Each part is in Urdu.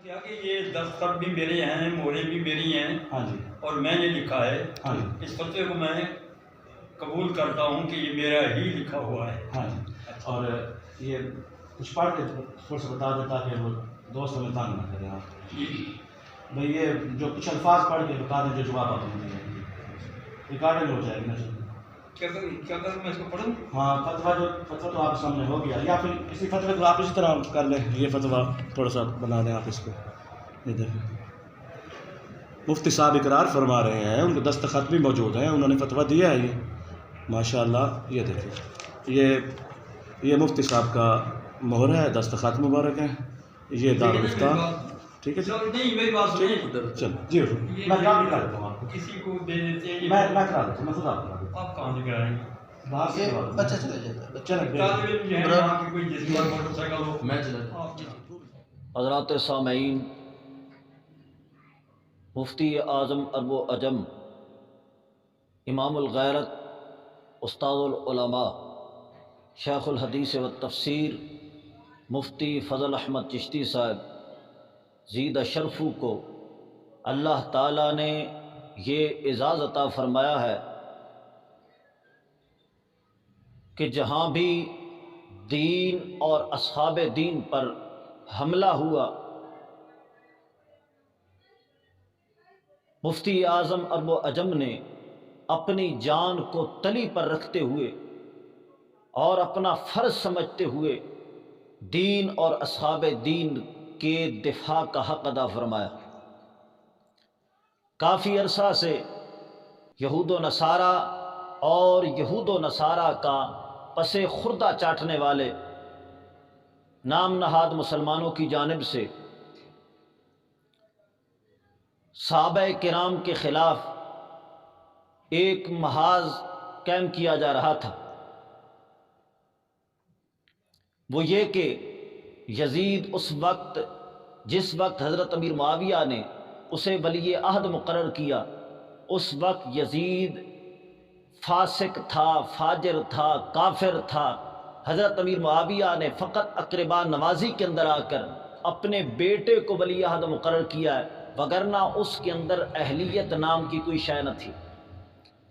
کیا کہ یہ دستخط بھی میرے ہیں، مہریں بھی میری ہیں، ہاں جی، اور میں نے لکھا ہے۔ ہاں جی، اس فتوے کو میں قبول کرتا ہوں کہ یہ میرا ہی لکھا ہوا ہے۔ ہاں جی۔ اور یہ کچھ پڑھ کے تھوڑا سا بتا دیتا کہ وہ دوست ہمیں تنگ نہ کریں آپ۔ جی بھئی یہ جو کچھ الفاظ پڑھ کے بتا دیں جو جواب آپ نے دیا، ریکارڈنگ ہو جائے گی نا جی۔ کیا کروں میں اس کو پڑھوں؟ ہاں، فتویٰ تو آپ سامنے ہو گیا، یا پھر اسی فتوے کو آپ اسی طرح کر لیں، یہ فتویٰ تھوڑا سا بنا لیں آپ اس کو۔ یہ دیکھیں مفتی صاحب اقرار فرما رہے ہیں، ان کے دستخط بھی موجود ہیں، انہوں نے فتویٰ دیا ہے یہ ماشاءاللہ۔ یہ دیکھیں یہ مفتی صاحب کا مہر ہے، دستخط مبارک ہیں، یہ دارالفتہ، ٹھیک ہے جی؟ نہیں میری بات سنیں، چل جی میں کام بھی کر دیتا ہوں آپ کو، کسی کو دے دیتے ہیں، میں کرا دیتا ہوں، میں خود آپ کرا دیتا آپ کہاں سے کرائیں گے؟ ہوں، باہر سے کروا دیتا بچہ چلے جاتا ہے، چلیں طالب علم جو ہے یہاں کی کوئی جس پر موٹر سائیکل ہو، میں چلا آپ حضرات سامعین، مفتی اعظم عرب و عجم، امام الغیرت، استاد العلماء، شیخ الحدیث و تفسیر، مفتی فضل احمد چشتی صاحب زیدہ شرفو کو اللہ تعالیٰ نے یہ اعزاز عطا فرمایا ہے کہ جہاں بھی دین اور اصحاب دین پر حملہ ہوا، مفتی اعظم عرب و عجم نے اپنی جان کو تلی پر رکھتے ہوئے اور اپنا فرض سمجھتے ہوئے دین اور اصحاب دین کے دفاع کا حق ادا فرمایا۔ کافی عرصہ سے یہود و نصارہ اور یہود و نصارہ کا پس خوردہ چاٹنے والے نام نہاد مسلمانوں کی جانب سے صحابہ کرام کے خلاف ایک محاذ قائم کیا جا رہا تھا، وہ یہ کہ یزید جس وقت حضرت امیر معاویہ نے اسے ولی عہد مقرر کیا، اس وقت یزید فاسق تھا، فاجر تھا، کافر تھا۔ حضرت امیر معاویہ نے فقط اقربا نوازی کے اندر آ کر اپنے بیٹے کو ولی عہد مقرر کیا ہے، وگرنہ اس کے اندر اہلیت نام کی کوئی شے نہ تھی۔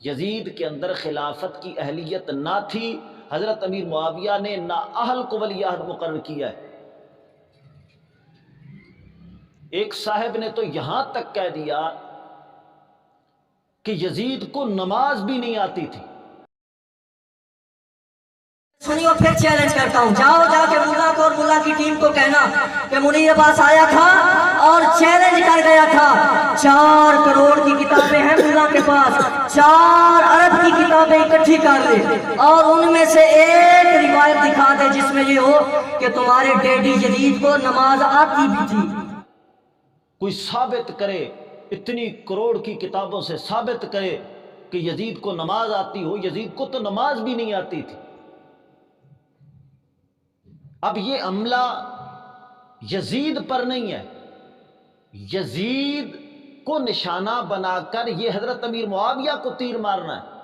یزید کے اندر خلافت کی اہلیت نہ تھی، حضرت امیر معاویہ نے نااہل کو ولی عہد مقرر کیا ہے۔ ایک صاحب نے تو یہاں تک کہہ دیا کہ یزید کو نماز بھی نہیں آتی تھی۔ سنیو پھر چیلنج کرتا ہوں، جاؤ جا کے ملا کو اور ملا کی ٹیم کو کہنا کہ منیر عباس آیا تھا اور چیلنج کر گیا تھا 4 کروڑ کی کتابیں ہیں ملا کے پاس، 4 ارب کی کتابیں اکٹھی کر لے اور ان میں سے ایک روایت دکھا دے جس میں یہ ہو کہ تمہارے ڈیڈی یزید کو نماز آتی بھی تھی۔ کوئی ثابت کرے، اتنی کروڑ کی کتابوں سے ثابت کرے کہ یزید کو نماز آتی ہو۔ یزید کو تو نماز بھی نہیں آتی تھی۔ اب یہ عملہ یزید پر نہیں ہے، یزید کو نشانہ بنا کر یہ حضرت امیر معاویہ کو تیر مارنا ہے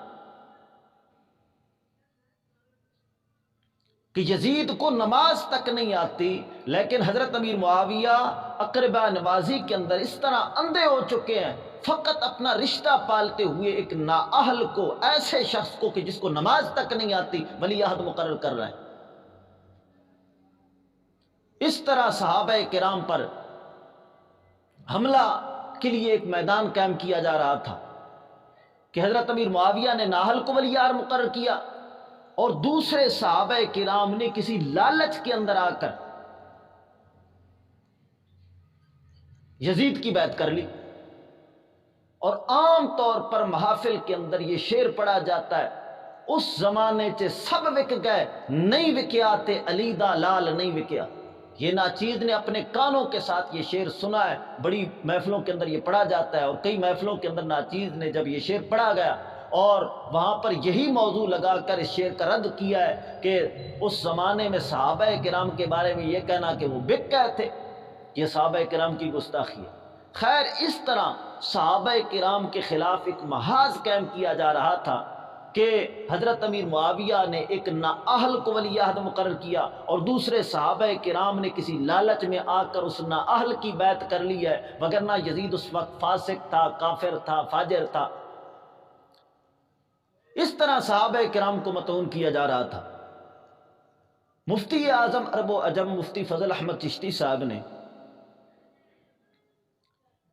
کہ یزید کو نماز تک نہیں آتی، لیکن حضرت امیر معاویہ اقربا نوازی کے اندر اس طرح اندھے ہو چکے ہیں، فقط اپنا رشتہ پالتے ہوئے ایک نااہل کو، ایسے شخص کو کہ جس کو نماز تک نہیں آتی، ولی عہد مقرر کر رہے ہیں۔ اس طرح صحابہ کرام پر حملہ کے لیے ایک میدان قائم کیا جا رہا تھا کہ حضرت امیر معاویہ نے نااہل کو ولی عہد مقرر کیا اور دوسرے صحابہ کرام نے کسی لالچ کے اندر آ کر یزید کی بیعت کر لی۔ اور عام طور پر محافل کے اندر یہ شعر پڑھا جاتا ہے، اس زمانے چ سب وک گئے نہیں وکیا تے علی دا لال نہیں وکیا۔ یہ ناچیز نے اپنے کانوں کے ساتھ یہ شعر سنا ہے، بڑی محفلوں کے اندر یہ پڑھا جاتا ہے، اور کئی محفلوں کے اندر ناچیز نے جب یہ شعر پڑھا گیا اور وہاں پر یہی موضوع لگا کر اس شعر کا رد کیا ہے کہ اس زمانے میں صحابہ کرام کے بارے میں یہ کہنا کہ وہ بک گئے تھے، یہ صحابہ کرام کی گستاخی ہے۔ خیر، اس طرح صحابہ کرام کے خلاف ایک محاذ قائم کیا جا رہا تھا کہ حضرت امیر معاویہ نے ایک نااہل کو ولی عہد مقرر کیا اور دوسرے صحابہ کرام نے کسی لالچ میں آ کر اس نااہل کی بیعت کر لی ہے، وگرنہ یزید اس وقت فاسق تھا، کافر تھا، فاجر تھا۔ اس طرح صحابہ کرام کو مطعون کیا جا رہا تھا۔ مفتی اعظم عرب و عجم مفتی فضل احمد چشتی صاحب نے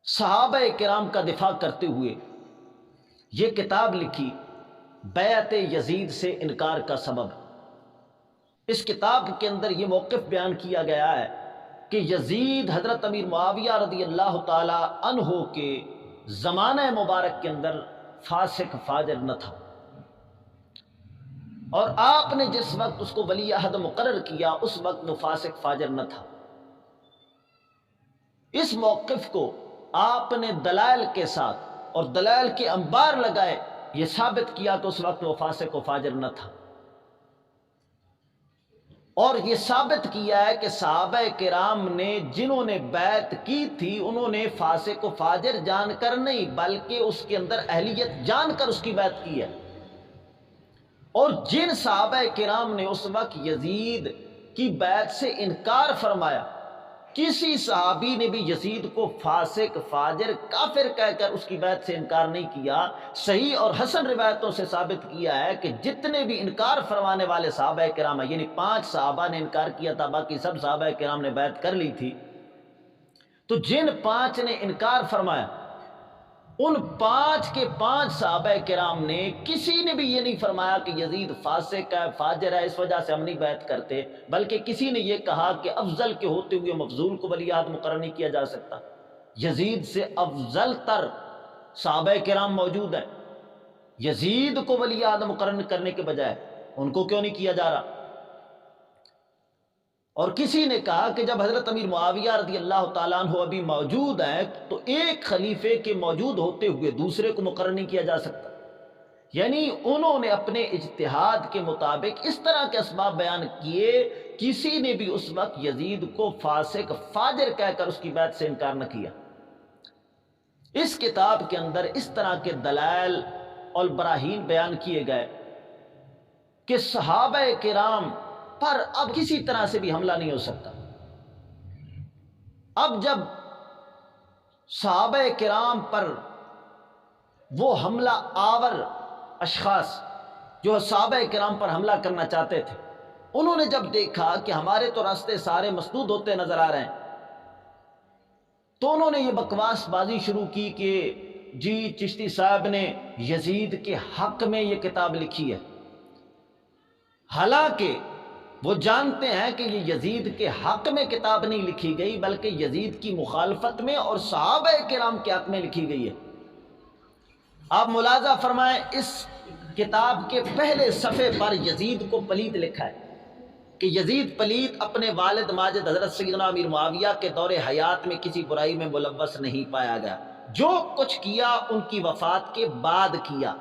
صحابہ کرام کا دفاع کرتے ہوئے یہ کتاب لکھی، بیعت یزید سے انکار کا سبب۔ اس کتاب کے اندر یہ موقف بیان کیا گیا ہے کہ یزید حضرت امیر معاویہ رضی اللہ تعالی عنہ کے زمانہ مبارک کے اندر فاسق فاجر نہ تھا، اور آپ نے جس وقت اس کو ولی عہد مقرر کیا اس وقت وہ فاسق فاجر نہ تھا۔ اس موقف کو آپ نے دلائل کے ساتھ اور دلائل کے انبار لگائے یہ ثابت کیا کہ اس وقت وہ فاسق و فاجر نہ تھا، اور یہ ثابت کیا ہے کہ صحابہ کرام نے جنہوں نے بیعت کی تھی انہوں نے فاسق و فاجر جان کر نہیں بلکہ اس کے اندر اہلیت جان کر اس کی بیعت کی ہے، اور جن صحابہ کرام نے اس وقت یزید کی بیعت سے انکار فرمایا، کسی صحابی نے بھی یزید کو فاسق فاجر کافر کہہ کر اس کی بیعت سے انکار نہیں کیا۔ صحیح اور حسن روایتوں سے ثابت کیا ہے کہ جتنے بھی انکار فرمانے والے صحابہ کرام ہیں، یعنی 5 صحابہ نے انکار کیا تھا، باقی سب صحابہ کرام نے بیعت کر لی تھی، تو جن 5 نے انکار فرمایا ان 5 کے 5 صحابہ کرام نے کسی نے بھی یہ نہیں فرمایا کہ یزید فاسق ہے، فاجر ہے، اس وجہ سے ہم نہیں بیعت کرتے، بلکہ کسی نے یہ کہا کہ افضل کے ہوتے ہوئے مفضول کو ولی عہد مقرر نہیں کیا جا سکتا۔ یزید سے افضل تر صحابہ کرام موجود ہیں، یزید کو ولی عہد مقرر کرنے کے بجائے ان کو کیوں نہیں کیا جا رہا؟ اور کسی نے کہا کہ جب حضرت امیر معاویہ رضی اللہ تعالیٰ عنہ ابھی موجود ہیں تو ایک خلیفے کے موجود ہوتے ہوئے دوسرے کو مقرر نہیں کیا جا سکتا، یعنی انہوں نے اپنے اجتہاد کے مطابق اس طرح کے اسباب بیان کیے، کسی نے بھی اس وقت یزید کو فاسق فاجر کہہ کر اس کی بیعت سے انکار نہ کیا۔ اس کتاب کے اندر اس طرح کے دلائل اور براہین بیان کیے گئے کہ صحابہ کرام پر اب کسی طرح سے بھی حملہ نہیں ہو سکتا۔ اب جب صحابہ کرام پر وہ حملہ آور اشخاص جو صحابہ کرام پر حملہ کرنا چاہتے تھے، انہوں نے جب دیکھا کہ ہمارے تو راستے سارے مسدود ہوتے نظر آ رہے ہیں، تو انہوں نے یہ بکواس بازی شروع کی کہ جی چشتی صاحب نے یزید کے حق میں یہ کتاب لکھی ہے، حالانکہ وہ جانتے ہیں کہ یہ یزید کے حق میں کتاب نہیں لکھی گئی بلکہ یزید کی مخالفت میں اور صحابہ کرام کے حق میں لکھی گئی ہے۔ آپ ملاحظہ فرمائیں، اس کتاب کے پہلے صفحے پر یزید کو پلید لکھا ہے کہ یزید پلید اپنے والد ماجد حضرت سیدنا امیر معاویہ کے دور حیات میں کسی برائی میں ملوث نہیں پایا گیا، جو کچھ کیا ان کی وفات کے بعد کیا۔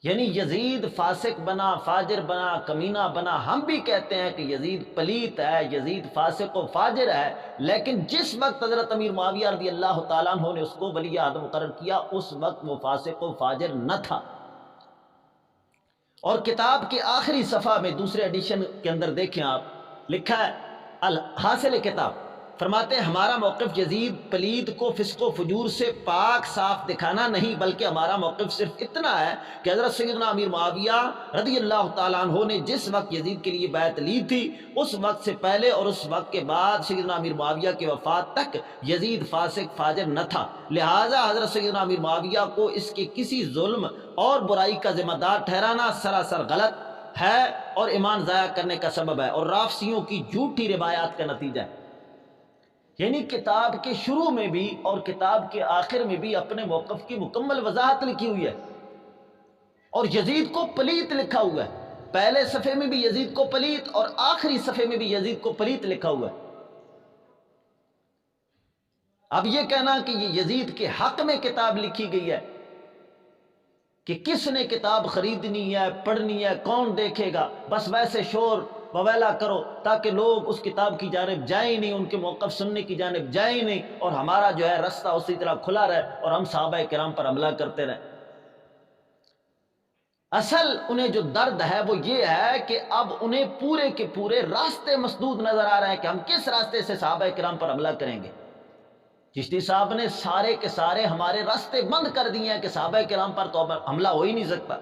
یعنی یزید فاسق بنا، فاجر بنا، کمینہ بنا، ہم بھی کہتے ہیں کہ یزید پلیت ہے، یزید فاسق و فاجر ہے، لیکن جس وقت حضرت امیر معاویہ رضی اللہ تعالیٰ عنہ نے اس کو ولی عہد مقرر کیا اس وقت وہ فاسق و فاجر نہ تھا۔ اور کتاب کے آخری صفحہ میں دوسرے ایڈیشن کے اندر دیکھیں آپ، لکھا ہے الحاصل کتاب، فرماتے ہیں ہمارا موقف یزید پلید کو فسق و فجور سے پاک صاف دکھانا نہیں، بلکہ ہمارا موقف صرف اتنا ہے کہ حضرت سیدنا امیر معاویہ رضی اللہ تعالیٰ عنہ نے جس وقت یزید کے لیے بیعت لی تھی اس وقت سے پہلے اور اس وقت کے بعد سیدنا امیر معاویہ کی وفات تک یزید فاسق فاجر نہ تھا، لہٰذا حضرت سیدنا امیر معاویہ کو اس کے کسی ظلم اور برائی کا ذمہ دار ٹھہرانا سراسر غلط ہے اور ایمان ضائع کرنے کا سبب ہے اور رافضیوں کی جھوٹی روایات کا نتیجہ ہے۔ یعنی کتاب کے شروع میں بھی اور کتاب کے آخر میں بھی اپنے موقف کی مکمل وضاحت لکھی ہوئی ہے، اور یزید کو پلیت لکھا ہوا ہے، پہلے صفحے میں بھی یزید کو پلیت اور آخری صفحے میں بھی یزید کو پلیت لکھا ہوا ہے۔ اب یہ کہنا کہ یہ یزید کے حق میں کتاب لکھی گئی ہے کہ کس نے کتاب خریدنی ہے، پڑھنی ہے، کون دیکھے گا، بس ویسے شور وویلا کرو تاکہ لوگ اس کتاب کی جانب جائیں نہیں، ان کے موقف سننے کی جانب جائیں نہیں، اور ہمارا جو ہے رستہ اسی طرح کھلا رہے اور ہم صحابہ کرام پر حملہ کرتے رہیں۔ اصل انہیں جو درد ہے وہ یہ ہے کہ اب انہیں پورے کے پورے راستے مسدود نظر آ رہے ہیں کہ ہم کس راستے سے صحابہ کرام پر حملہ کریں گے۔ چشتی صاحب نے سارے کے سارے ہمارے راستے بند کر دیے ہیں کہ صحابہ کرام پر تو حملہ ہو ہی نہیں سکتا،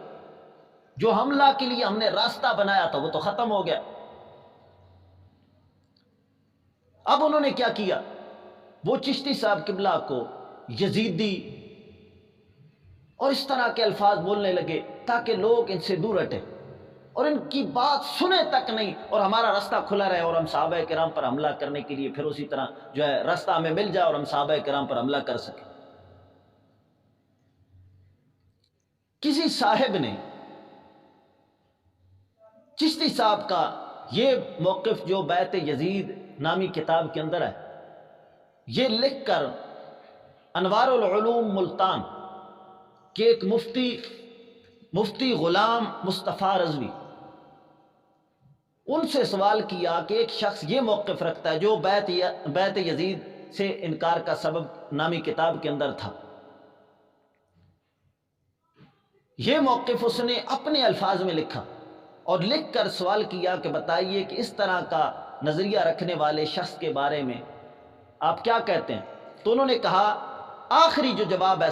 جو حملہ کے لیے ہم نے راستہ بنایا تھا وہ تو ختم ہو گیا۔ اب انہوں نے کیا کیا، وہ چشتی صاحب قبلہ کو یزیدی اور اس طرح کے الفاظ بولنے لگے تاکہ لوگ ان سے دور ہٹیں اور ان کی بات سنے تک نہیں، اور ہمارا راستہ کھلا رہے اور ہم صحابہ کرام پر حملہ کرنے کے لیے پھر اسی طرح جو ہے راستہ ہمیں مل جائے اور ہم صحابہ کرام پر حملہ کر سکیں۔ کسی صاحب نے چشتی صاحب کا یہ موقف جو بیعت یزید نامی کتاب کے اندر ہے یہ لکھ کر انوار العلوم ملتان کہ ایک مفتی غلام مصطفیٰ رضوی ان سے سوال کیا کہ ایک شخص یہ موقف رکھتا ہے جو بیعت یزید سے انکار کا سبب نامی کتاب کے اندر تھا، یہ موقف اس نے اپنے الفاظ میں لکھا اور لکھ کر سوال کیا کہ بتائیے کہ اس طرح کا نظریہ رکھنے والے شخص کے بارے میں آپ کیا کہتے ہیں؟ تو انہوں نے کہا، آخری جو جواب ہے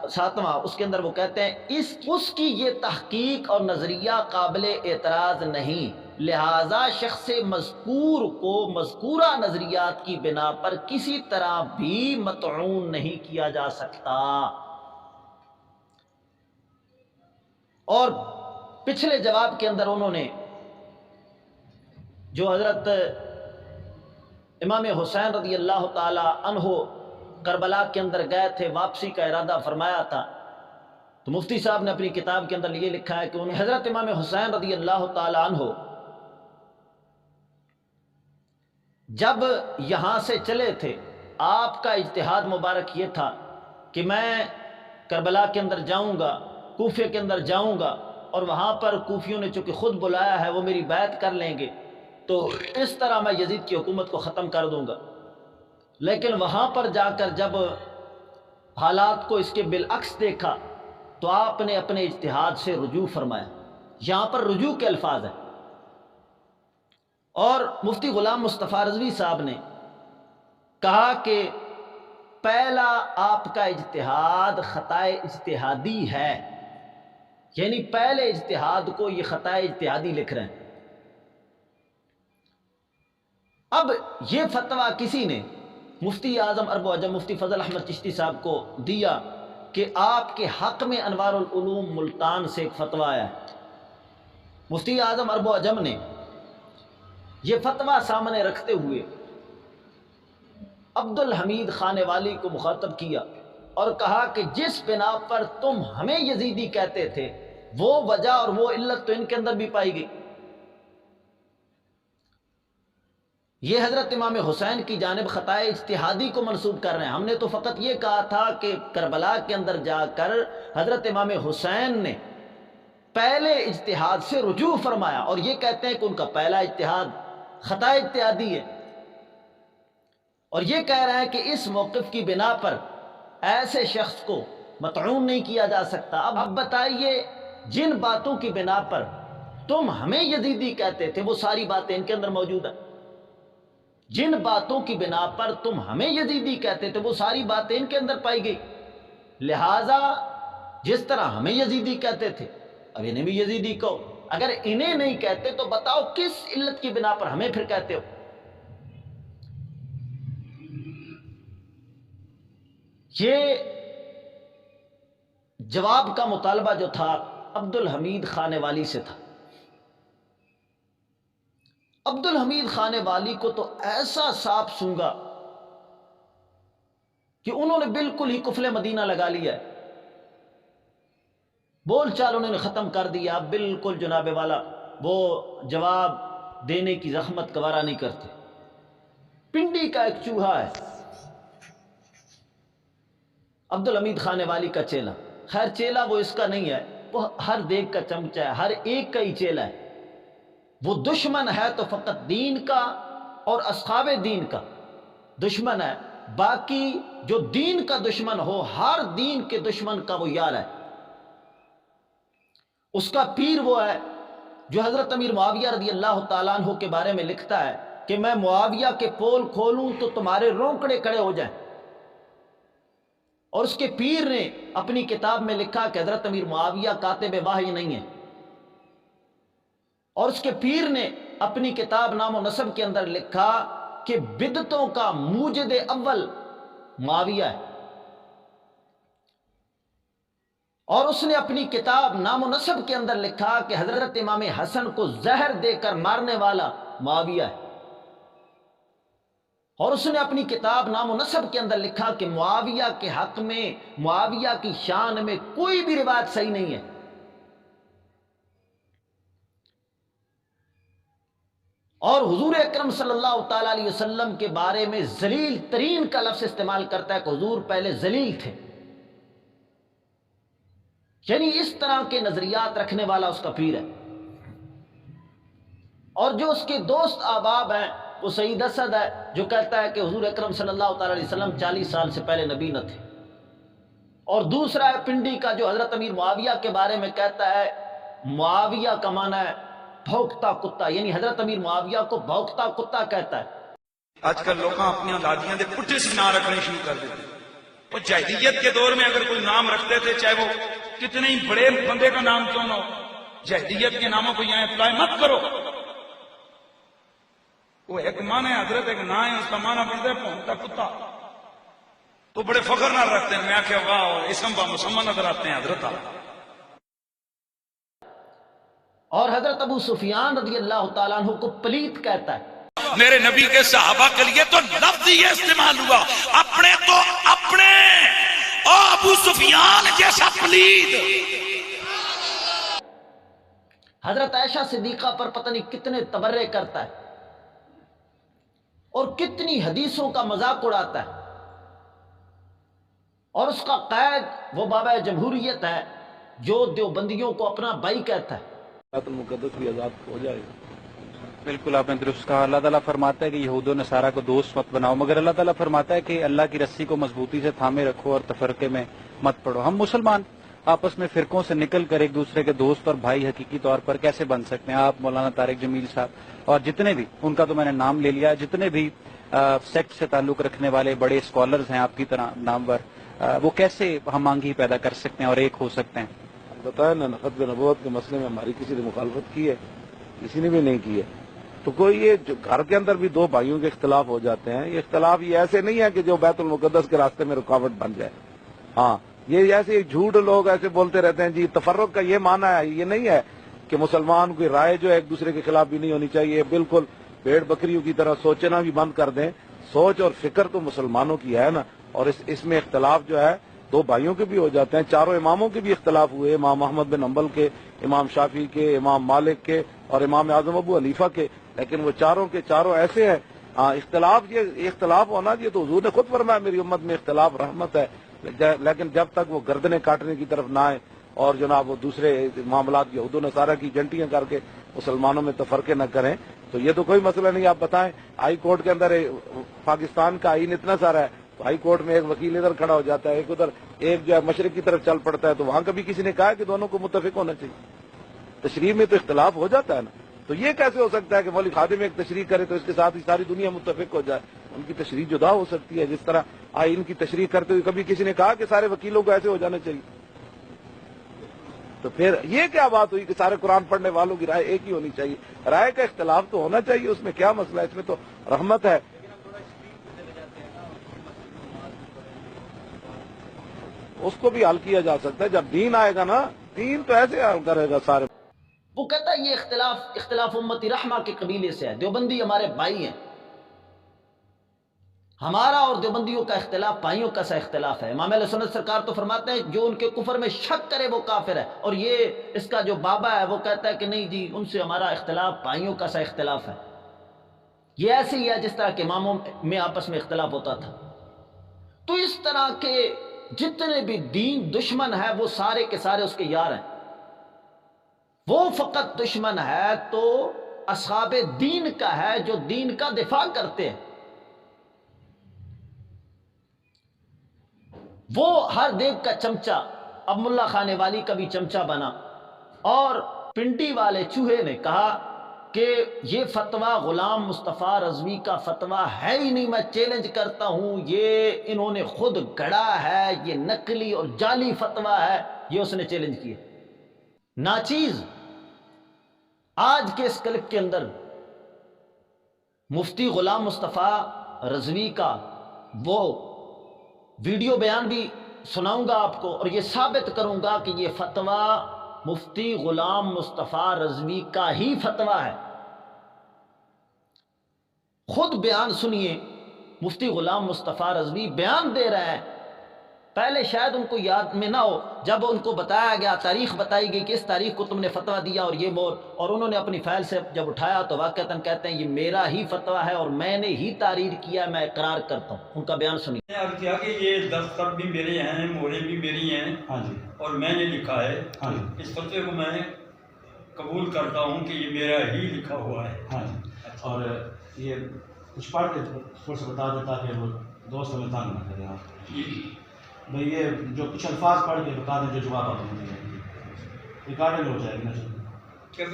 7واں، اس کے اندر وہ کہتے ہیں اس کی یہ تحقیق اور نظریہ قابل اعتراض نہیں، لہذا شخص مذکور کو مذکورہ نظریات کی بنا پر کسی طرح بھی مطعون نہیں کیا جا سکتا۔ اور پچھلے جواب کے اندر انہوں نے جو حضرت امام حسین رضی اللہ تعالی عنہ کربلا کے اندر گئے تھے، واپسی کا ارادہ فرمایا تھا، تو مفتی صاحب نے اپنی کتاب کے اندر یہ لکھا ہے کہ انہیں حضرت امام حسین رضی اللہ تعالی عنہ جب یہاں سے چلے تھے، آپ کا اجتہاد مبارک یہ تھا کہ میں کربلا کے اندر جاؤں گا، کوفے کے اندر جاؤں گا، اور وہاں پر کوفیوں نے چونکہ خود بلایا ہے وہ میری بیعت کر لیں گے، تو اس طرح میں یزید کی حکومت کو ختم کر دوں گا۔ لیکن وہاں پر جا کر جب حالات کو اس کے بالعکس دیکھا تو آپ نے اپنے اجتہاد سے رجوع فرمایا۔ یہاں پر رجوع کے الفاظ ہیں، اور مفتی غلام مصطفیٰ رضوی صاحب نے کہا کہ پہلا آپ کا اجتہاد خطائے اجتہادی ہے، یعنی پہلے اجتہاد کو یہ خطائے اجتہادی لکھ رہے ہیں۔ اب یہ فتویٰ کسی نے مفتی اعظم عرب و عجم مفتی فضل احمد چشتی صاحب کو دیا کہ آپ کے حق میں انوار العلوم ملتان سے ایک فتویٰ آیا ہے۔ مفتی اعظم عرب و عجم نے یہ فتویٰ سامنے رکھتے ہوئے عبد الحمید خانے والی کو مخاطب کیا اور کہا کہ جس بنا پر تم ہمیں یزیدی کہتے تھے وہ وجہ اور وہ علت تو ان کے اندر بھی پائی گئی۔ یہ حضرت امام حسین کی جانب خطائے اجتہادی کو منسوب کر رہے ہیں۔ ہم نے تو فقط یہ کہا تھا کہ کربلا کے اندر جا کر حضرت امام حسین نے پہلے اجتہاد سے رجوع فرمایا، اور یہ کہتے ہیں کہ ان کا پہلا اجتہاد خطائے اجتہادی ہے، اور یہ کہہ رہے ہیں کہ اس موقف کی بنا پر ایسے شخص کو مطعون نہیں کیا جا سکتا۔ اب بتائیے، جن باتوں کی بنا پر تم ہمیں یزیدی کہتے تھے وہ ساری باتیں ان کے اندر موجود ہیں، جن باتوں کی بنا پر تم ہمیں یزیدی کہتے تھے وہ ساری باتیں ان کے اندر پائی گئی، لہٰذا جس طرح ہمیں یزیدی کہتے تھے اب انہیں بھی یزیدی کہو۔ اگر انہیں نہیں کہتے تو بتاؤ کس علت کی بنا پر ہمیں پھر کہتے ہو؟ یہ جواب کا مطالبہ جو تھا عبد الحمید خانے والی سے تھا۔ عبد الحمید خانے والی کو تو ایسا سانپ سونگا کہ انہوں نے بالکل ہی کفل مدینہ لگا لیا ہے، بول چال انہوں نے ختم کر دیا، بالکل جناب والا وہ جواب دینے کی زحمت گوارا نہیں کرتے۔ پنڈی کا ایک چوہا ہے عبد الحمید خانے والی کا چیلا، خیر چیلا وہ اس کا نہیں ہے، وہ ہر دیگ کا چمچہ ہے، ہر ایک کا ہی چیلا ہے۔ وہ دشمن ہے تو فقط دین کا اور اصحاب دین کا دشمن ہے، باقی جو دین کا دشمن ہو ہر دین کے دشمن کا وہ یار ہے۔ اس کا پیر وہ ہے جو حضرت امیر معاویہ رضی اللہ تعالیٰ عنہ کے بارے میں لکھتا ہے کہ میں معاویہ کے پول کھولوں تو تمہارے رونکڑے کھڑے ہو جائیں. اور اس کے پیر نے اپنی کتاب میں لکھا کہ حضرت امیر معاویہ کاتب وحی نہیں ہے. اور اس کے پیر نے اپنی کتاب نام و نسب کے اندر لکھا کہ بدعتوں کا موجد اول معاویہ ہے. اور اس نے اپنی کتاب نام و نسب کے اندر لکھا کہ حضرت امام حسن کو زہر دے کر مارنے والا معاویہ ہے. اور اس نے اپنی کتاب نام و نسب کے اندر لکھا کہ معاویہ کے حق میں، معاویہ کی شان میں کوئی بھی روایت صحیح نہیں ہے. اور حضور اکرم صلی اللہ تعالیٰ علیہ وسلم کے بارے میں ذلیل ترین کا لفظ استعمال کرتا ہے کہ حضور پہلے ذلیل تھے. یعنی اس طرح کے نظریات رکھنے والا اس کا پیر ہے. اور جو اس کے دوست احباب ہیں وہ سعید اسد ہے جو کہتا ہے کہ حضور اکرم صلی اللہ تعالیٰ علیہ وسلم 40 سال سے پہلے نبی نہ تھے. اور دوسرا ہے پنڈی کا جو حضرت امیر معاویہ کے بارے میں کہتا ہے معاویہ کا معنی ہے بھونکتا کتا، یعنی حضرت امیر معاویہ کو بھونکتا کتا کہتا ہے. آج کل لوگ اپنی اولادیاں دے پٹھے سے نام رکھنے شروع کر دیتے. وہ جہلیت کے دور میں اگر کوئی نام رکھتے تھے چاہے وہ کتنے ہی بڑے بندے کا نام کیوں نہ ہو، جہلیت کے ناموں کو یہاں اپلائی مت کرو. وہ ایک معنی ہے حضرت، ایک نام ہے، اس کا معنی بنتا ہے بھونکتا کتا. تو بڑے فخر نہ رکھتے ہیں. میں آخیا واہ اسم با مسمى نظر آتے ہیں حضرت. اور حضرت ابو سفیان رضی اللہ تعالیٰ عنہ کو پلیت کہتا ہے. میرے نبی کے صحابہ کے لیے تو لفظ یہ استعمال ہوا، اپنے تو اپنے او ابو سفیان جیسا پلید. حضرت عائشہ صدیقہ پر پتہ نہیں کتنے تبرے کرتا ہے اور کتنی حدیثوں کا مذاق اڑاتا ہے. اور اس کا قائد وہ بابا جمہوریت ہے جو دیوبندیوں کو اپنا بھائی کہتا ہے. بیت المقدس بھی آزاد ہو جائے گا. بالکل آپ نے درست کہا. اللہ تعالیٰ فرماتا ہے کہ یہود و نصارہ کو دوست مت بناؤ، مگر اللہ تعالیٰ فرماتا ہے کہ اللہ کی رسی کو مضبوطی سے تھامے رکھو اور تفرقے میں مت پڑو. ہم مسلمان آپس میں فرقوں سے نکل کر ایک دوسرے کے دوست اور بھائی حقیقی طور پر کیسے بن سکتے ہیں؟ آپ مولانا طارق جمیل صاحب اور جتنے بھی، ان کا تو میں نے نام لے لیا، جتنے بھی سیکٹ سے تعلق رکھنے والے بڑے اسکالرز ہیں آپ کی طرح نامور، وہ کیسے ہم آہنگی پیدا کر سکتے ہیں اور ایک ہو سکتے ہیں؟ بتایا نا، ختم نبوت کے مسئلے میں ہماری کسی نے مخالفت کی ہے؟ کسی نے بھی نہیں کی ہے. تو کوئی یہ جو گھر کے اندر بھی دو بھائیوں کے اختلاف ہو جاتے ہیں، یہ اختلاف یہ ایسے نہیں ہے کہ جو بیت المقدس کے راستے میں رکاوٹ بن جائے. ہاں یہ ایسے جھوٹ لوگ ایسے بولتے رہتے ہیں جی تفرق کا یہ معنی ہے. یہ نہیں ہے کہ مسلمان کی رائے جو ہے ایک دوسرے کے خلاف بھی نہیں ہونی چاہیے. بالکل بھیڑ بکریوں کی طرح سوچنا بھی بند کر دیں. سوچ اور فکر تو مسلمانوں کی ہے نا. اور اس میں اختلاف جو ہے دو بھائیوں کے بھی ہو جاتے ہیں. چاروں اماموں کے بھی اختلاف ہوئے، امام احمد بن حنبل کے، امام شافعی کے، امام مالک کے اور امام اعظم ابو حنیفہ کے. لیکن وہ چاروں کے چاروں ایسے ہیں. اختلاف، یہ اختلاف ہونا، یہ تو حضور نے خود فرمایا میری امت میں اختلاف رحمت ہے. لیکن جب تک وہ گردنیں کاٹنے کی طرف نہ آئے اور جناب وہ دوسرے معاملات یہود و نصارہ کی جنٹیاں کر کے مسلمانوں میں تفرقے نہ کریں تو یہ تو کوئی مسئلہ نہیں. آپ بتائیں ہائی کورٹ کے اندر پاکستان کا آئین اتنا سارا ہے، تو ہائی کورٹ میں ایک وکیل ادھر کھڑا ہو جاتا ہے، ایک ادھر، ایک جو ہے مشرق کی طرف چل پڑتا ہے، تو وہاں کبھی کسی نے کہا کہ دونوں کو متفق ہونا چاہیے؟ تشریح میں تو اختلاف ہو جاتا ہے نا. تو یہ کیسے ہو سکتا ہے کہ مولوی خادم ایک تشریح کرے تو اس کے ساتھ ہی ساری دنیا متفق ہو جائے؟ ان کی تشریح جدا ہو سکتی ہے. جس طرح آئین کی تشریح کرتے ہوئے کبھی کسی نے کہا کہ سارے وکیلوں کو ایسے ہو جانا چاہیے؟ تو پھر یہ کیا بات ہوئی کہ سارے قرآن پڑھنے والوں کی رائے ایک ہی ہونی چاہیے؟ رائے کا اختلاف تو ہونا چاہیے، اس میں کیا مسئلہ ہے؟ اس میں تو رحمت ہے. اس کو بھی حل کیا جا سکتا ہے جب دین آئے گا نا. دین تو ایسے حل کرے گا سارے. وہ کہتا ہے یہ اختلاف امتی رحمہ کے قبیلے سے ہے. دیوبندی ہمارے بھائی ہیں. ہمارا اور دیوبندیوں کا اختلاف بھائیوں کا سا اختلاف ہے. امام اہل سنت سرکار تو فرماتے ہیں جو ان کے کفر میں شک کرے وہ کافر ہے. اور یہ اس کا جو بابا ہے وہ کہتا ہے کہ نہیں جی ان سے ہمارا اختلاف بھائیوں کا سا اختلاف ہے. یہ ایسے ہی ہے جس طرح کے اماموں میں آپس میں اختلاف ہوتا تھا. تو اس طرح کے جتنے بھی دین دشمن ہے وہ سارے کے سارے اس کے یار ہیں. وہ فقط دشمن ہے تو اصحاب دین کا ہے جو دین کا دفاع کرتے ہیں. وہ ہر دیگ کا چمچہ، اب ملا خانے والی کا بھی چمچہ بنا، اور پنڈی والے چوہے نے کہا کہ یہ فتویٰ غلام مصطفیٰ رضوی کا فتویٰ ہے ہی نہیں، میں چیلنج کرتا ہوں، یہ انہوں نے خود گڑا ہے، یہ نقلی اور جعلی فتویٰ ہے، یہ اس نے چیلنج کیا۔ ناچیز آج کے اس کلپ کے اندر مفتی غلام مصطفیٰ رضوی کا وہ ویڈیو بیان بھی سناؤں گا آپ کو، اور یہ ثابت کروں گا کہ یہ فتویٰ مفتی غلام مصطفیٰ رضوی کا ہی فتویٰ ہے۔ خود بیان سنیے، مفتی غلام مصطفیٰ رضوی بیان دے رہے ہیں۔ پہلے شاید ان کو یاد میں نہ ہو، جب ان کو بتایا گیا، تاریخ بتائی گئی کہ اس تاریخ کو تم نے فتویٰ دیا اور یہ مور، اور انہوں نے اپنی فائل سے جب اٹھایا تو واقعتاً کہتے ہیں یہ میرا ہی فتویٰ ہے اور میں نے ہی تحریر کیا، میں اقرار کرتا ہوں۔ ان کا بیان سنیے۔ میں نے عرض کیا کہ یہ دستخط بھی میرے ہیں، مہریں بھی میری ہیں، ہاں جی، اور میں نے لکھا ہے۔ ہاں جی، اس فتوے کو میں قبول کرتا ہوں کہ یہ میرا ہی لکھا ہوا ہے۔ ہاں جی، اور یہ کچھ پڑھ کے تھوڑا سا بتا دیں تاکہ وہ دوست ہمیں تنگ نہ کریں آپ۔ بھئی یہ جو کچھ الفاظ پڑھ کے بتا دیں جو جواب آپ نے دیا، ریکارڈنگ ہو جائے گی نا۔ کیا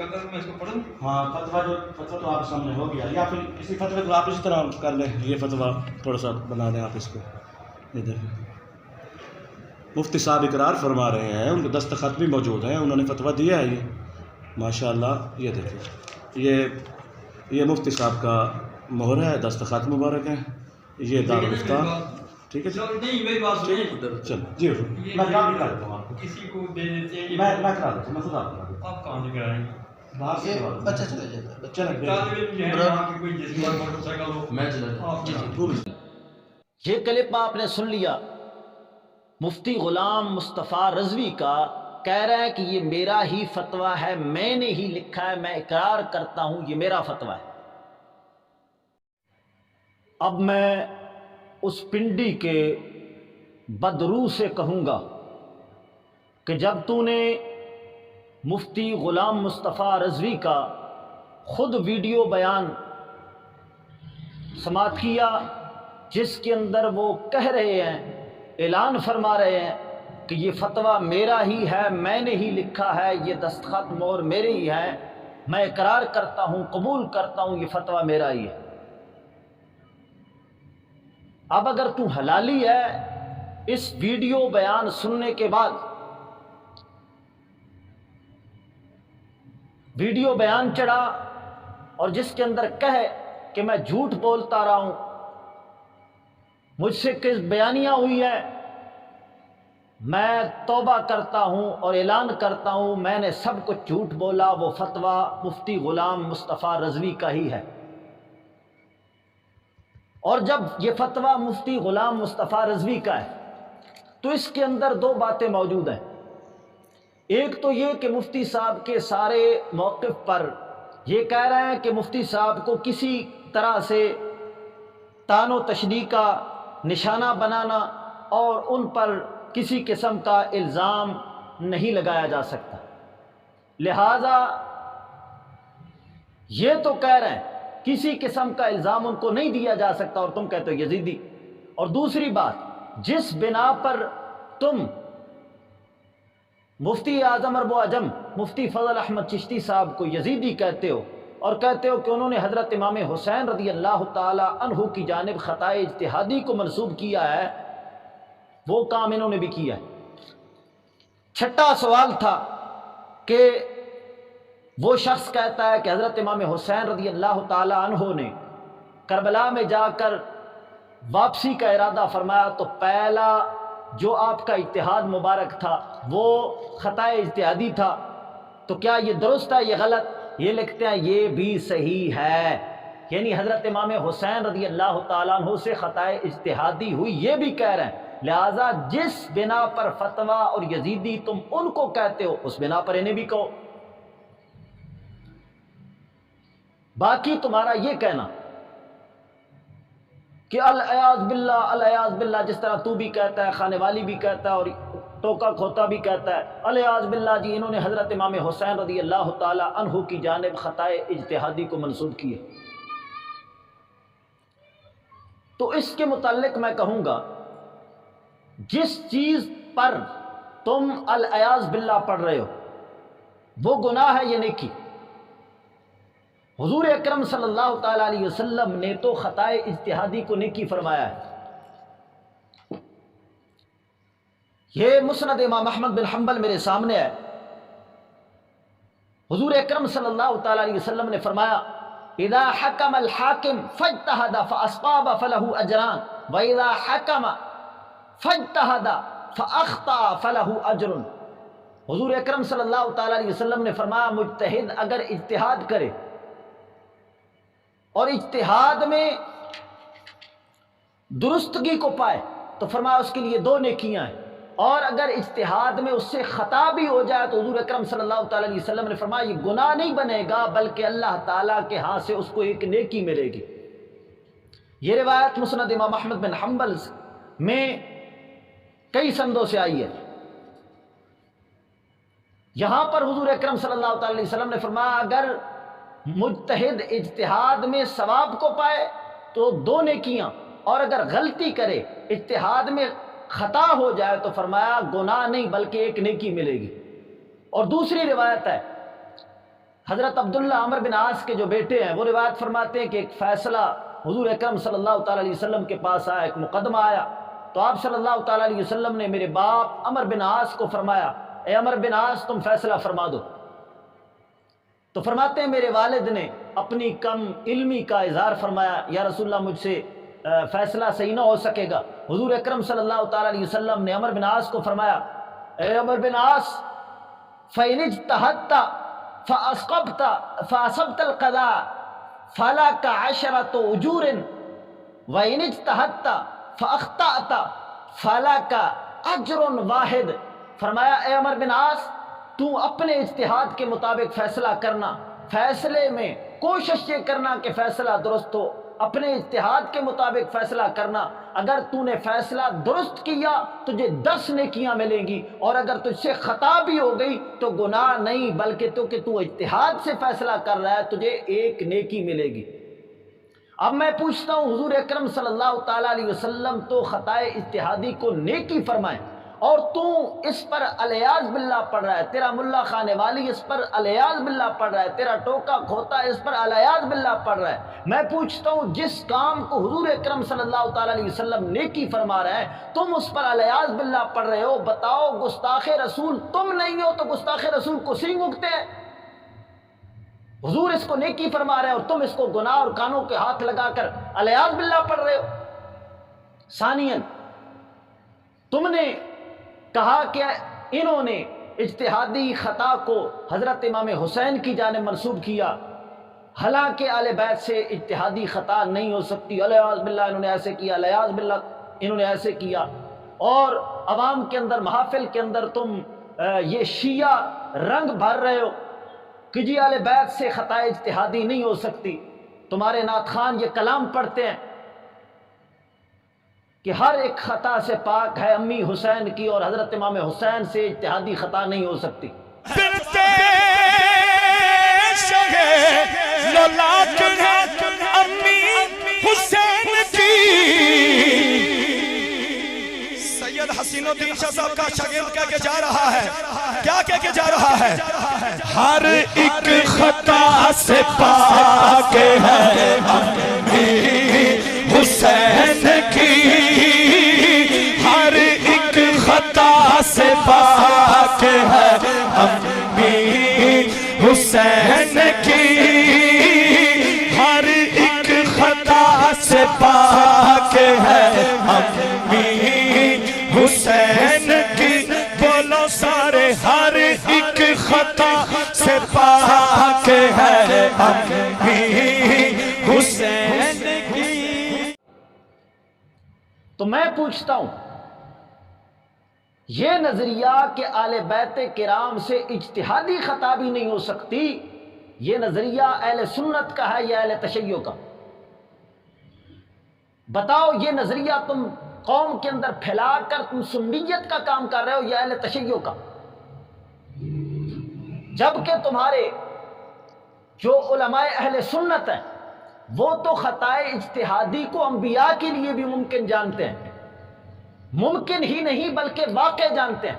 کروں میں اس کو پڑھوں؟ ہاں، فتویٰ تو آپ کے سامنے ہو گیا، یا پھر اسی فتوے کو آپ اسی طرح کر لیں، یہ فتویٰ تھوڑا سا بنا لیں آپ اس کو۔ یہ دیکھیں مفتی صاحب اقرار فرما رہے ہیں، ان کے دستخط بھی موجود ہیں، انہوں نے فتویٰ دیا ہے یہ ماشاءاللہ۔ یہ دیکھیں یہ مفتی صاحب کا مہر ہے، دستخط مبارک ہیں، یہ دارالفتاح، ٹھیک ہے جی؟ نہیں، میری بات سنیں۔ چل جی میں کام کر دیتا ہوں آپ کو، کسی کو دینے سے میں کرا دیتا ہوں، میں خود آپ کرا دیتا آپ کہاں سے کرائیں گے؟ ہوں، باہر سے کروا دوں۔ بچہ چلا جاتا ہے، بچہ رکھ دیں۔ طالب علم جو ہے یہاں کی کوئی جس پر موٹر سائیکل ہو، میں چلا جاتا آپ ہوں۔ چلا۔ یہ کلپ آپ نے سن لیا، مفتی غلام مصطفیٰ رضوی کا کہہ رہا ہے کہ یہ میرا ہی فتویٰ ہے، میں نے ہی لکھا ہے، میں اقرار کرتا ہوں یہ میرا فتویٰ ہے۔ اب میں اس پنڈی کے بدرو سے کہوں گا کہ جب تو نے مفتی غلام مصطفیٰ رضوی کا خود ویڈیو بیان سماعت کیا جس کے اندر وہ کہہ رہے ہیں، اعلان فرما رہے ہیں کہ یہ فتویٰ میرا ہی ہے، میں نے ہی لکھا ہے، یہ دستخط مہر میرے ہی ہے، میں اقرار کرتا ہوں، قبول کرتا ہوں یہ فتویٰ میرا ہی ہے۔ اب اگر تو حلالی ہے، اس ویڈیو بیان سننے کے بعد ویڈیو بیان چڑھا اور جس کے اندر کہے کہ میں جھوٹ بولتا رہا ہوں، مجھ سے کس بیانیاں ہوئی ہے، میں توبہ کرتا ہوں اور اعلان کرتا ہوں میں نے سب کچھ جھوٹ بولا، وہ فتویٰ مفتی غلام مصطفیٰ رضوی کا ہی ہے۔ اور جب یہ فتویٰ مفتی غلام مصطفیٰ رضوی کا ہے تو اس کے اندر دو باتیں موجود ہیں۔ ایک تو یہ کہ مفتی صاحب کے سارے موقف پر یہ کہہ رہے ہیں کہ مفتی صاحب کو کسی طرح سے طعن و تشنیع کا نشانہ بنانا اور ان پر کسی قسم کا الزام نہیں لگایا جا سکتا، لہذا یہ تو کہہ رہے ہیں کسی قسم کا الزام ان کو نہیں دیا جا سکتا، اور تم کہتے ہو یزیدی۔ اور دوسری بات، جس بنا پر تم مفتی اعظم ارب و عجم مفتی فضل احمد چشتی صاحب کو یزیدی کہتے ہو اور کہتے ہو کہ انہوں نے حضرت امام حسین رضی اللہ تعالی عنہ کی جانب خطائے اجتہادی کو منسوب کیا ہے، وہ کام انہوں نے بھی کیا ہے۔ چھٹا سوال تھا کہ وہ شخص کہتا ہے کہ حضرت امام حسین رضی اللہ تعالی عنہ نے کربلا میں جا کر واپسی کا ارادہ فرمایا، تو پہلا جو آپ کا اجتہاد مبارک تھا وہ خطائے اجتہادی تھا، تو کیا یہ درست ہے یہ غلط؟ یہ لکھتے ہیں یہ بھی صحیح ہے، یعنی حضرت امام حسین رضی اللہ تعالیٰ عنہ سے خطائے اجتہادی ہوئی، یہ بھی کہہ رہے ہیں، لہٰذا جس بنا پر فتویٰ اور یزیدی تم ان کو کہتے ہو اس بنا پر انہیں بھی کہو۔ باقی تمہارا یہ کہنا کہ الیاذ باللہ الیاذ باللہ، جس طرح تو بھی کہتا ہے، خانے والی بھی کہتا ہے اور ٹوکا کھوتا بھی کہتا ہے، الیاذ باللہ جی انہوں نے حضرت امام حسین رضی اللہ تعالی عنہ کی جانب خطائے اجتہادی کو منسوب کیے، تو اس کے متعلق میں کہوں گا جس چیز پر تم الیاذ باللہ پڑھ رہے ہو وہ گناہ ہے یہ نیکی۔ حضور اکرم صلی اللہ تعالیٰ علیہ وسلم نے تو خطائے اجتہادی کو نیکی فرمایا ہے۔ یہ مسند امام احمد بن حنبل میرے سامنے ہے۔ حضور اکرم صلی اللہ تعالیٰ علیہ وسلم نے فرمایا اذا حکم الحاکم فاجتہد فاصاب فلہ اجران واذا حکم فاجتہد فاخطأ فلہ اجر۔ حضور اکرم صلی اللہ تعالیٰ علیہ وسلم نے فرمایا مجتہد اگر اجتہاد کرے اور اجتہاد میں درستگی کو پائے تو فرمایا اس کے لیے 2 نیکیاں ہیں، اور اگر اجتہاد میں اس سے خطا بھی ہو جائے تو حضور اکرم صلی اللہ تعالیٰ علیہ وسلم نے فرمایا یہ گناہ نہیں بنے گا بلکہ اللہ تعالیٰ کے ہاں سے اس کو ایک نیکی ملے گی۔ یہ روایت مسند امام احمد بن حنبل میں کئی سندوں سے آئی ہے۔ یہاں پر حضور اکرم صلی اللہ تعالیٰ علیہ وسلم نے فرمایا اگر مجتہد اجتہاد میں ثواب کو پائے تو 2 نیکیاں، اور اگر غلطی کرے اجتہاد میں خطا ہو جائے تو فرمایا گناہ نہیں بلکہ ایک نیکی ملے گی۔ اور دوسری روایت ہے حضرت عبداللہ عمر بن عاص کے جو بیٹے ہیں وہ روایت فرماتے ہیں کہ ایک فیصلہ حضور اکرم صلی اللہ تعالیٰ علیہ وسلم کے پاس آیا، ایک مقدمہ آیا، تو آپ صلی اللہ تعالیٰ علیہ وسلم نے میرے باپ عمر بن عاص کو فرمایا اے عمر بن عاص تم فیصلہ فرما دو۔ تو فرماتے ہیں میرے والد نے اپنی کم علمی کا اظہار فرمایا یا رسول اللہ مجھ سے فیصلہ صحیح نہ ہو سکے گا۔ حضور اکرم صلی اللہ تعالیٰ علیہ وسلم نے عمر بن عاص کو فرمایا اے عمر بن عاص فَإِنِ اجْتَهَدْتَ فَأَصَبْتَ الْقَضَاءَ فَلَكَ 10 أُجُورٍ وَإِنِ اجْتَهَدْتَ فَأَخْطَأْتَ فَلَكَ أَجْرٌ واحد۔ فرمایا اے عمر بن عاص تو اپنے اجتہاد کے مطابق فیصلہ کرنا، فیصلے میں کوشش یہ کرنا کہ فیصلہ درست ہو، اپنے اجتہاد کے مطابق فیصلہ کرنا۔ اگر تو نے فیصلہ درست کیا تجھے 10 نیکیاں ملیں گی، اور اگر تجھ سے خطا بھی ہو گئی تو گناہ نہیں بلکہ تو اجتہاد سے فیصلہ کر رہا ہے تجھے 1 نیکی ملے گی۔ اب میں پوچھتا ہوں حضور اکرم صلی اللہ تعالیٰ علیہ وسلم تو خطائے اجتہادی کو نیکی فرمائیں، اور تو اس پر الیاذ باللہ پڑھ رہا ہے، تیرا ملا خانے والی اس پر الیاذ باللہ پڑھ رہا ہے، تیرا ٹوکا کھوتا اس پر الیاذ باللہ پڑھ رہا ہے۔ میں پوچھتا ہوں جس کام کو حضور اکرم صلی اللہ تعالیٰ علیہ وسلم نیکی فرما رہے ہیں تم اس پر الیاذ باللہ پڑھ رہے ہو، بتاؤ گستاخ رسول تم نہیں ہو تو گستاخ رسول کو سینگ اگتے ہیں؟ حضور اس کو نیکی فرما رہے ہیں اور تم اس کو گناہ اور کانوں کے ہاتھ لگا کر الیاذ باللہ پڑھ رہے ہو۔ ثانیاً تم نے کہا کہ انہوں نے اجتہادی خطا کو حضرت امام حسین کی جانب منسوب کیا، حالانکہ اہل بیت سے اجتہادی خطا نہیں ہو سکتی، الیاذ باللہ انہوں نے ایسے کیا، الیاذ باللہ انہوں نے ایسے کیا۔ اور عوام کے اندر محافل کے اندر تم یہ شیعہ رنگ بھر رہے ہو کہ جی اہل بیت سے خطا اجتہادی نہیں ہو سکتی۔ تمہارے نعت خان یہ کلام پڑھتے ہیں کہ ہر ایک خطا سے پاک ہے امی حسین کی، اور حضرت امام حسین سے اجتہادی خطا نہیں ہو سکتی۔ سید حسین الدین شاہ صاحب کا شاگرد کہہ کے جا رہا ہے، کیا کہہ کے جا رہا ہے؟ ہر ایک خطا سے پاک ہے امی حسین کی، ہر ایک خطا سے پاک ہے امی حسین کی، ہر ایک خطا سے پاک ہے امی حسین کی۔ بولو سارے ہر ایک خطا سے پاک ہے امی حسین کی۔ تو میں پوچھتا ہوں یہ نظریہ کہ آل بیت کرام سے اجتہادی خطا بھی نہیں ہو سکتی، یہ نظریہ اہل سنت کا ہے یا اہل تشیع کا؟ بتاؤ یہ نظریہ تم قوم کے اندر پھیلا کر تم سنیت کا کام کر رہے ہو یا اہل تشیع کا؟ جبکہ تمہارے جو علماء اہل سنت ہیں وہ تو خطائے اجتہادی کو انبیاء کے لیے بھی ممکن جانتے ہیں، ممکن ہی نہیں بلکہ واقع جانتے ہیں۔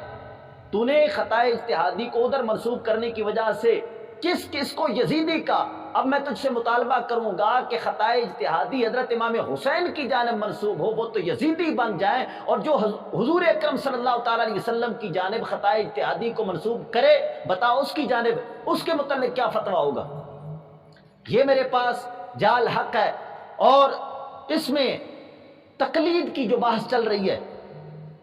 تو نے خطائے اجتہادی کو ادھر منسوب کرنے کی وجہ سے کس کس کو یزیدی کا؟ اب میں تجھ سے مطالبہ کروں گا کہ خطائے اجتہادی حضرت امام حسین کی جانب منسوب ہو وہ تو یزیدی بن جائیں، اور جو حضور اکرم صلی اللہ تعالیٰ علیہ وسلم کی جانب خطائے اجتہادی کو منسوب کرے، بتاؤ اس کی جانب اس کے متعلق کیا فتویٰ ہوگا؟ یہ میرے پاس جال حق ہے، اور اس میں تقلید کی جو بحث چل رہی ہے،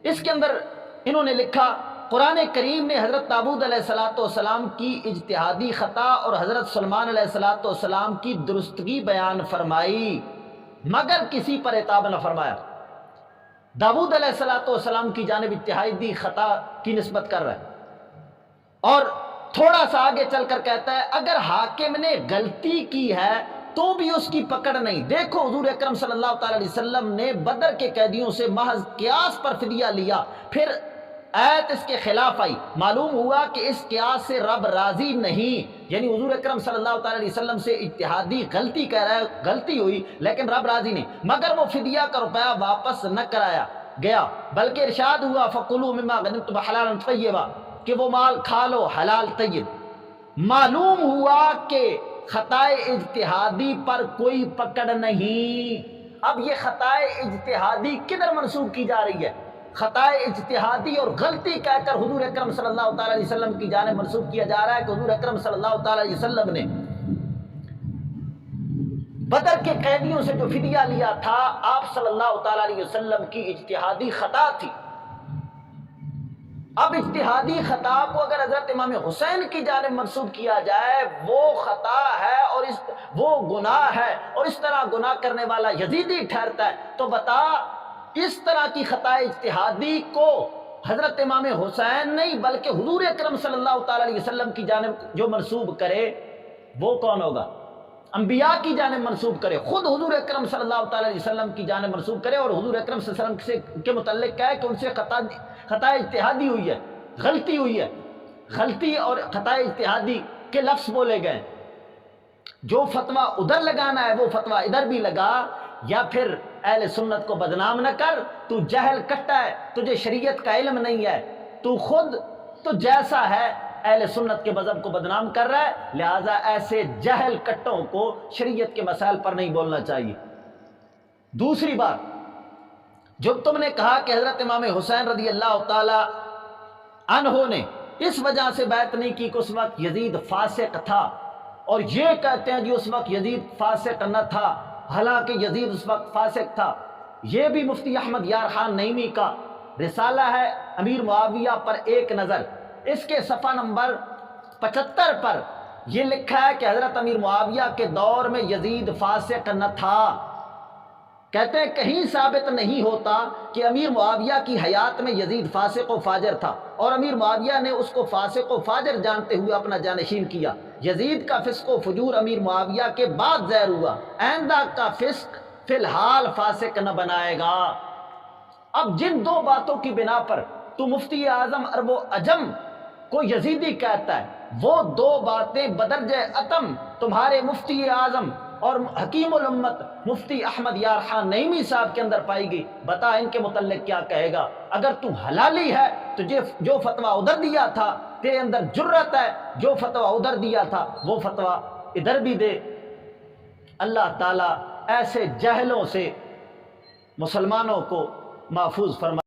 اس کے اندر انہوں نے لکھا قرآن کریم نے حضرت داؤد علیہ السلام کی اجتہادی خطا اور حضرت سلیمان علیہ السلام کی درستگی بیان فرمائی مگر کسی پر عتاب نہ فرمایا۔ داؤد علیہ السلام کی جانب اجتہادی خطا کی نسبت کر رہا ہے، اور تھوڑا سا آگے چل کر کہتا ہے اگر حاکم نے غلطی کی ہے تو بھی اس کی پکڑ نہیں۔ دیکھو حضور اکرم صلی اللہ تعالی علیہ وسلم نے بدر کے قیدیوں سے محض قیاس پر فدیہ لیا، پھر آیت اس کے خلاف آئی، معلوم ہوا کہ اس قیاس سے رب راضی نہیں، یعنی حضور اکرم صلی اللہ تعالی علیہ وسلم سے اجتہادی غلطی کہہ رہا ہے، غلطی ہوئی لیکن رب راضی نہیں، مگر وہ فدیہ کا روپیہ واپس نہ کرایا گیا، بلکہ ارشاد ہوا فَقُلُوا مِمَّا غَنِمْتُمْ حَلَالًا طَيِّبًا کہ وہ مال کھا لو حلال طیب۔ معلوم ہوا کہ خطائے اجتہادی پر کوئی پکڑ نہیں۔ اب یہ خطائے اجتہادی کدھر منسوب کی جا رہی ہے؟ خطائے اجتہادی اور غلطی کہہ کر حضور اکرم صلی اللہ تعالی علیہ وسلم کی جانب منسوب کیا جا رہا ہے کہ حضور اکرم صلی اللہ تعالی علیہ وسلم نے بدر کے قیدیوں سے جو فدیہ لیا تھا آپ صلی اللہ تعالی علیہ وسلم کی اجتہادی خطا تھی۔ اب اجتہادی خطا کو اگر حضرت امام حسین کی جانب منسوب کیا جائے وہ خطا ہے اور وہ گناہ ہے، اور اس طرح گناہ کرنے والا یزیدی ٹھہرتا ہے، تو بتا اس طرح کی خطا اجتہادی کو حضرت امام حسین نہیں بلکہ حضور اکرم صلی اللہ تعالی علیہ وسلم کی جانب جو منسوب کرے وہ کون ہوگا؟ انبیاء کی جانب منسوب کرے، خود حضور اکرم صلی اللہ تعالی علیہ وسلم کی جانب منسوب کرے، اور حضور اکرم صلی اللہ علیہ وسلم کے متعلق کہے کہ ان سے خطا اجتہادی ہوئی ہے، غلطی ہوئی ہے۔ غلطی اور خطا اجتہادی کے لفظ بولے گئے، جو فتویٰ ادھر لگانا ہے وہ فتویٰ ادھر بھی لگا، یا پھر اہل سنت کو بدنام نہ کر، تو جہل کٹا ہے، تجھے شریعت کا علم نہیں ہے، تو خود تو جیسا ہے اہل سنت کے مذہب کو بدنام کر رہا ہے، لہٰذا ایسے جہل کٹوں کو شریعت کے مسائل پر نہیں بولنا چاہیے۔ دوسری بات، جو تم نے کہا کہ حضرت امام حسین رضی اللہ تعالی عنہ نے اس وجہ سے بیعت نہیں کی کہ اس وقت یزید فاسق تھا، اور یہ کہتے ہیں جی اس وقت یزید فاسق نہ تھا، حالانکہ یزید اس وقت فاسق تھا۔ یہ بھی مفتی احمد یار خان نعیمی کا رسالہ ہے امیر معاویہ پر ایک نظر، اس کے صفحہ نمبر 75 پر یہ لکھا ہے کہ حضرت امیر معاویہ کے دور میں یزید فاسق نہ تھا۔ کہتے ہیں کہیں ثابت نہیں ہوتا کہ امیر معاویہ کی حیات میں یزید فاسق و فاجر تھا، اور امیر معاویہ نے اس کو فاسق و فاجر جانتے ہوئے اپنا جانشین کیا۔ یزید کا فسق و فجور امیر معاویہ کے بعد ظاہر ہوا، آئندہ کا فسق فی الحال فاسق نہ بنائے گا۔ اب جن دو باتوں کی بنا پر تو مفتی اعظم عرب و عجم کو یزیدی کہتا ہے، وہ دو باتیں بدرجہ اتم تمہارے مفتی اعظم اور حکیم الامت مفتی احمد یار خان نعیمی صاحب کے اندر پائی گئی، بتا ان کے متعلق کیا کہے گا؟ اگر تو حلالی ہے تو جو فتویٰ ادھر دیا تھا تیرے اندر جرت ہے، جو فتویٰ ادھر دیا تھا وہ فتویٰ ادھر بھی دے۔ اللہ تعالیٰ ایسے جہلوں سے مسلمانوں کو محفوظ فرمائے۔